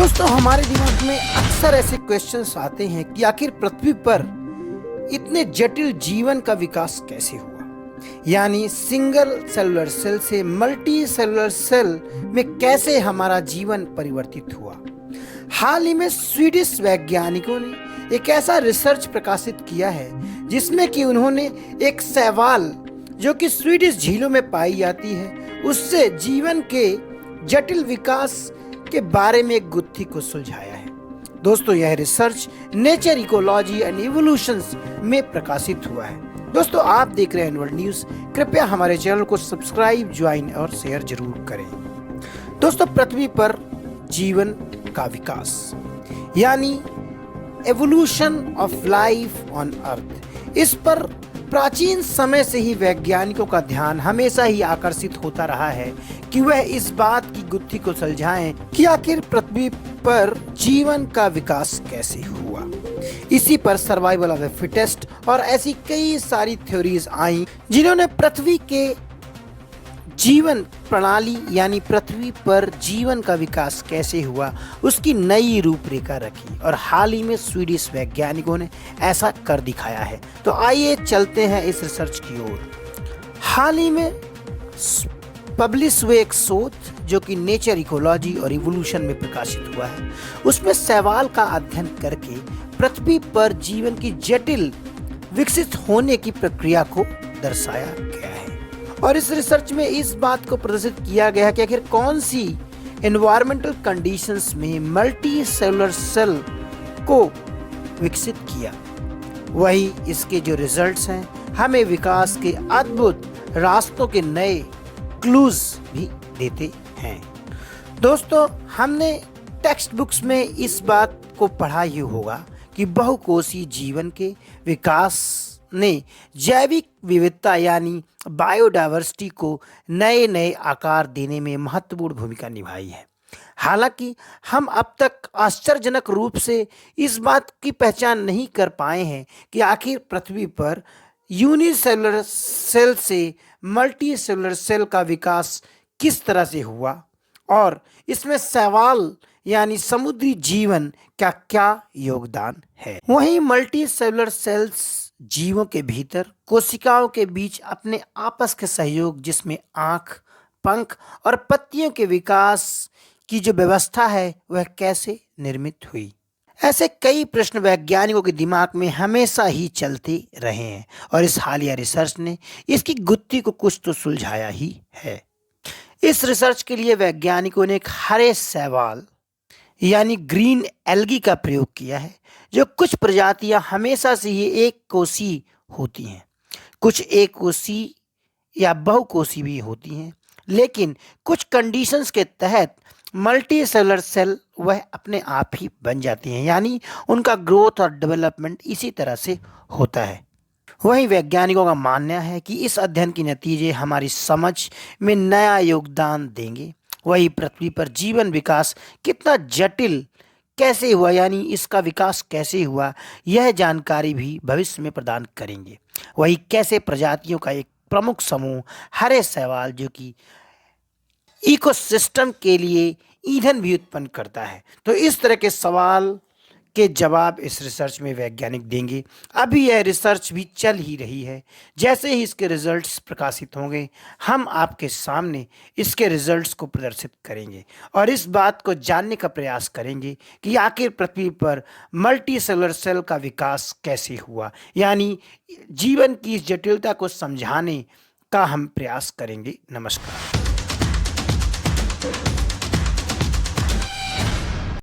दोस्तों हमारे दिमाग में अक्सर ऐसे क्वेश्चंस आते हैं कि आखिर पृथ्वी पर इतने जटिल जीवन का विकास कैसे हुआ। यानी सिंगल सेलुलर सेल से मल्टी सेलुलर सेल में कैसे हमारा जीवन परिवर्तित हुआ। हाल ही में स्वीडिश वैज्ञानिकों ने एक ऐसा रिसर्च प्रकाशित किया है जिसमें कि उन्होंने एक शैवाल जो कि स्वीडिश झीलों में पाई जाती है उससे जीवन के जटिल विकास के बारे में एक गुत्थी को सुलझाया है। दोस्तों यह research nature ecology and evolutions में प्रकाशित हुआ है। दोस्तों आप देख रहे हैं वर्ल्ड न्यूज, कृपया हमारे चैनल को सब्सक्राइब, ज्वाइन और शेयर जरूर करें। दोस्तों पृथ्वी पर जीवन का विकास यानी evolution of life on earth, इस पर प्राचीन समय से ही वैज्ञानिकों का ध्यान हमेशा ही आकर्षित होता रहा है कि वह इस बात की गुत्थी को सुलझाएं कि आखिर पृथ्वी पर जीवन का विकास कैसे हुआ। इसी पर सर्वाइवल ऑफ द फिटेस्ट और ऐसी कई सारी थ्योरीज आई जिन्होंने पृथ्वी के जीवन प्रणाली यानी पृथ्वी पर जीवन का विकास कैसे हुआ उसकी नई रूपरेखा रखी और हाल ही में स्वीडिश वैज्ञानिकों ने ऐसा कर दिखाया है। तो आइए चलते हैं इस रिसर्च की ओर। हाल ही में पब्लिश हुए एक शोध जो कि नेचर इकोलॉजी और इवोल्यूशन में प्रकाशित हुआ है, उसमें शैवाल का अध्ययन करके पृथ्वी पर जीवन की जटिल विकसित होने की प्रक्रिया को दर्शाया गया है। और इस रिसर्च में इस बात को प्रदर्शित किया गया है कि आखिर कौन सी एनवायरमेंटल कंडीशंस में मल्टी सेलुलर सेल को विकसित किया। वही इसके जो रिजल्ट्स हैं हमें विकास के अद्भुत रास्तों के नए क्लूज भी देते हैं। दोस्तों हमने टेक्स्ट बुक्स में इस बात को पढ़ा ही होगा कि बहुकोषीय जीवन के विकास ने जैविक विविधता यानी बायोडायवर्सिटी को नए नए आकार देने में महत्वपूर्ण भूमिका निभाई है। हालांकि हम अब तक आश्चर्यजनक रूप से इस बात की पहचान नहीं कर पाए हैं कि आखिर पृथ्वी पर यूनिसेलुलर सेल से मल्टी सेलुलर सेल का विकास किस तरह से हुआ और इसमें शैवाल यानी समुद्री जीवन का क्या योगदान है। वहीं मल्टी सेलुलर सेल्स जीवों के भीतर कोशिकाओं के बीच अपने आपस के सहयोग जिसमें आँख, पंख और पत्तियों के विकास की जो व्यवस्था है वह कैसे निर्मित हुई। ऐसे कई प्रश्न वैज्ञानिकों के दिमाग में हमेशा ही चलते रहे हैं और इस हालिया रिसर्च ने इसकी गुत्थी को कुछ तो सुलझाया ही है। इस रिसर्च के लिए वैज्ञानिकों ने एक हरे शैवाल यानी ग्रीन एल्गी का प्रयोग किया है, जो कुछ प्रजातियां हमेशा से ही एक कोषीय होती हैं, कुछ एक कोषीय या बहुकोषीय भी होती हैं, लेकिन कुछ कंडीशंस के तहत मल्टी सेलुलर सेल वह अपने आप ही बन जाती हैं, यानी उनका ग्रोथ और डेवलपमेंट इसी तरह से होता है। वहीं वैज्ञानिकों का मानना है कि इस अध्ययन के नतीजे हमारी समझ में नया योगदान देंगे। वही पृथ्वी पर जीवन विकास कितना जटिल कैसे हुआ यानी इसका विकास कैसे हुआ यह जानकारी भी भविष्य में प्रदान करेंगे। वही कैसे प्रजातियों का एक प्रमुख समूह हरे शैवाल जो कि इकोसिस्टम के लिए ईंधन भी उत्पन्न करता है। तो इस तरह के सवाल के जवाब इस रिसर्च में वैज्ञानिक देंगे। अभी यह रिसर्च भी चल ही रही है। जैसे ही इसके रिजल्ट्स प्रकाशित होंगे हम आपके सामने इसके रिजल्ट्स को प्रदर्शित करेंगे और इस बात को जानने का प्रयास करेंगे कि आखिर पृथ्वी पर मल्टी सेलुलर सेल का विकास कैसे हुआ, यानी जीवन की इस जटिलता को समझाने का हम प्रयास करेंगे। नमस्कार।